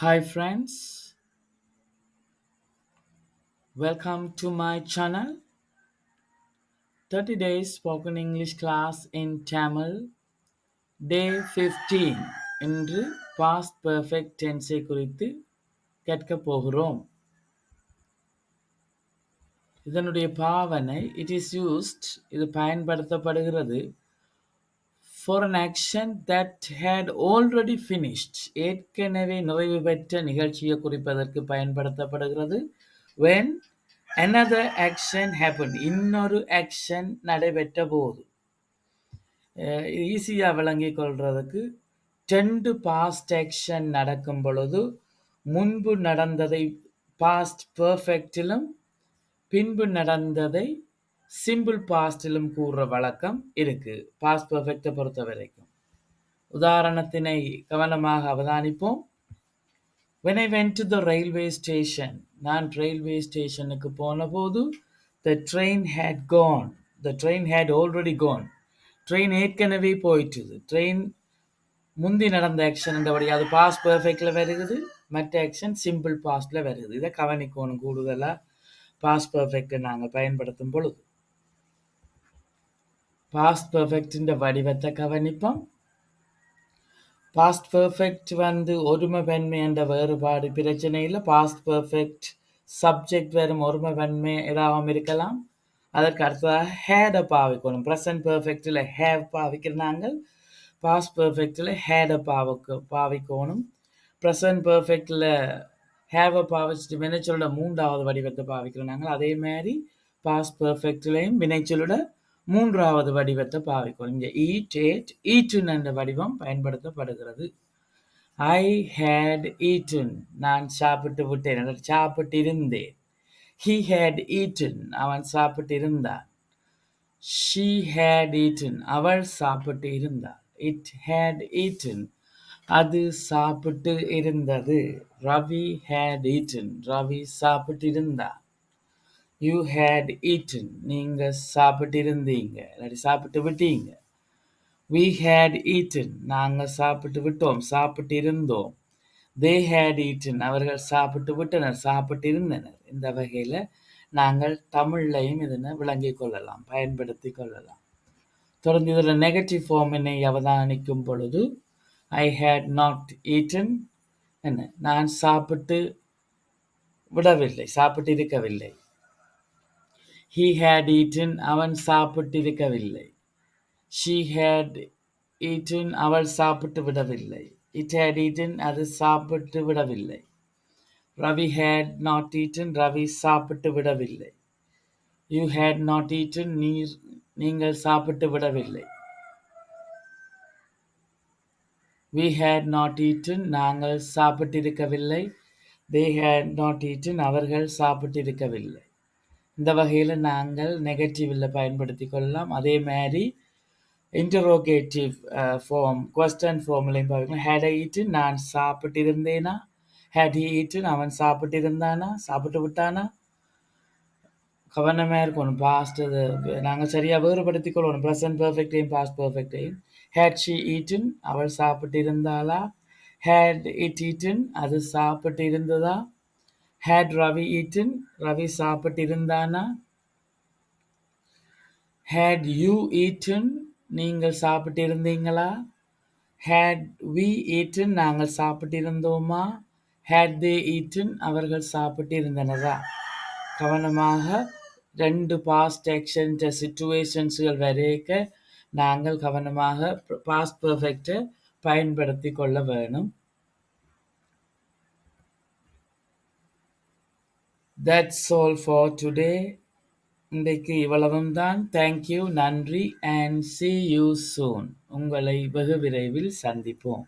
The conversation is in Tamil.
Hi friends, welcome to my channel 30 days spoken English class in Tamil day 15 இன்று past perfect tense குறித்து கற்க போகிறோம். இதனுடைய பாவனை it is used இது பயன்படுத்தப்படுகிறது for an action that had already finished ஏற்கனவே நிறைவு பெற்ற நிகழ்ச்சியை குறிப்பதற்கு பயன்படுத்தப்படுகிறது when another action happened இன்னொரு action நடைபெற்ற போது ஈஸியா விளங்கிக் கொள்றதுக்கு ரெண்டு பாஸ்ட் ஆக்ஷன் நடக்கும் பொழுது முன்பு நடந்ததை பாஸ்ட் பெர்ஃபெக்டிலும் பின்பு நடந்ததை சிம்பிள் பாஸ்டிலும் கூறுற வழக்கம் இருக்கு பாஸ்ட் பெர்ஃபெக்டை பொறுத்த வரைக்கும். உதாரணத்தினை கவனமாக அவதானிப்போம். When I went to the railway station, நான் ரயில்வே ஸ்டேஷனுக்கு போனபோது the train had gone. The train had already gone. Train ஏற்கனவே போயிட்டுது. ட்ரெயின் முந்தி நடந்த ஆக்ஷன் என்றபடி அது பாஸ்ட் பெர்ஃபெக்ட்ல வருகிறது, மற்ற ஆக்ஷன் சிம்பிள் பாஸ்ட்ல வருகிறது. இதை கவனிக்கணும் கூடுதலா பாஸ்ட் பெர்ஃபெக்டை நாங்கள் பயன்படுத்தும் பொழுது. பாஸ்ட் பெர்ஃபெக்டின் வடிவத்தை கவனிப்போம். பாஸ்ட் பெர்ஃபெக்ட் ஒருமை பன்மை என்ற வேறுபாடு பிரச்சனை இல்லை. பாஸ்ட் பெர்ஃபெக்ட் சப்ஜெக்ட் வெறும் ஒருமை பன்மை ஏதாவது இருக்கலாம். அதற்கு அடுத்ததாக ஹேட பாவிக்கணும். ப்ரெசன்ட் பெர்ஃபெக்டில் ஹேவ் பாவிக்கிற நாங்கள் பாஸ்ட் பெர்ஃபெக்டில் ஹேட பாவிக்கணும். ப்ரெசன்ட் பெர்ஃபெக்டில் ஹேவை பாவிச்சுட்டு வினைச்சொல்லோட மூன்றாவது வடிவத்தை பாவிக்கிறோம் நாங்கள். அதே மாதிரி பாஸ்ட் பெர்ஃபெக்ட்லையும் வினைச்சொல்லோட மூன்றாவது வடிவத்தை பாவிக்கணும். இங்கே ஈட் ஏட் ஈட்டுன் என்ற வடிவம் பயன்படுத்தப்படுகிறது. ஐ ஹேட் ஈட்டுன் நான் சாப்பிட்டு விட்டேன், சாப்பிட்டு இருந்தேன். He had eaten அவன் சாப்பிட்டு இருந்தான். She had eaten அவள் சாப்பிட்டு இருந்தாள். It had eaten அது சாப்பிட்டு இருந்தது. Ravi had eaten ரவி சாப்பிட்டு இருந்தான். You had eaten நீங்க சாப்பிட்டு இருந்தீங்க, இல்லாட்டி சாப்பிட்டு விட்டீங்க. We had eaten நாங்க சாப்பிட்டு விட்டோம், சாப்பிட்டு இருந்தோம். They had eaten அவர்கள் சாப்பிட்டு விட்டனர், சாப்பிட்டு இருந்தனர். இந்த வகையில் நாங்கள் தமிழ்லையும் இதனை விளங்கிக் கொள்ளலாம், பயன்படுத்தி கொள்ளலாம். தொடர்ந்து இதில் நெகட்டிவ் ஃபார்மினை அவதானிக்கும் பொழுது ஐ ஹேட் நாட் ஈட்டன் என்ன நான் சாப்பிட்டு விடவில்லை, சாப்பிட்டு இருக்கவில்லை. He had eaten அவன் சாப்பிட்டு இருக்கவில்லை. She had eaten அவள் சாப்பிட்டு விடவில்லை. It had eaten அது சாப்பிட்டு விடவில்லை. Ravi had not eaten Ravi சாப்பிட்டு விடவில்லை. You had not eaten நீங்கள் சாப்பிட்டு விடவில்லை. We had not eaten நாங்கள் சாப்பிட்டிருக்கவில்லை. They had not eaten அவர்கள் சாப்பிட்டிருக்கவில்லை. இந்த வகையில் நாங்கள் நெகட்டிவில் பயன்படுத்தி கொள்ளலாம். அதே மாதிரி இன்டரோகேட்டிவ் ஃபார்ம் கொஸ்டன் ஃபார்ம்லையும் பார்க்கலாம். ஹேட் ஐ ஈட்டன் நான் சாப்பிட்டு இருந்தேனா, ஹேட் ஹி ஈட்டன் அவன் சாப்பிட்டு இருந்தானா, சாப்பிட்டு விட்டானா. கவனமாக இருக்கணும். பாஸ்ட் நாங்கள் சரியாக வேறுபடுத்தி கொள்ளணும். ப்ரெசன்ட் பெர்ஃபெக்டையும் பாஸ்ட் பெர்ஃபெக்டையும். ஹேட் ஷி ஈட்டன் அவள் சாப்பிட்டு இருந்தாளா, ஹேட் இட் ஈட்டன் அது சாப்பிட்டு இருந்ததா, ஹேட் ரவி ஈட்டன் ரவி சாப்பிட்டு இருந்தானா, had you eaten நீங்கள் சாப்பிட்டு இருந்தீங்களா, had we eaten நாங்கள் சாப்பிட்டு இருந்தோமா, had they eaten அவர்கள் சாப்பிட்டு இருந்தனரா. கவனமாக ரெண்டு பாஸ்ட் ஆக்ஷன் சிச்சுவேஷன்ஸ்கள் வரைக்க நாங்கள் கவனமாக பாஸ்ட் பெர்ஃபெக்டை பயன்படுத்தி கொள்ள வேணும். That's all for today. இன்றைக்கு இவ்வளவும் தான். தேங்க்யூ, நன்றி, and see you soon. உங்களை வெகு விரைவில் சந்திப்போம்.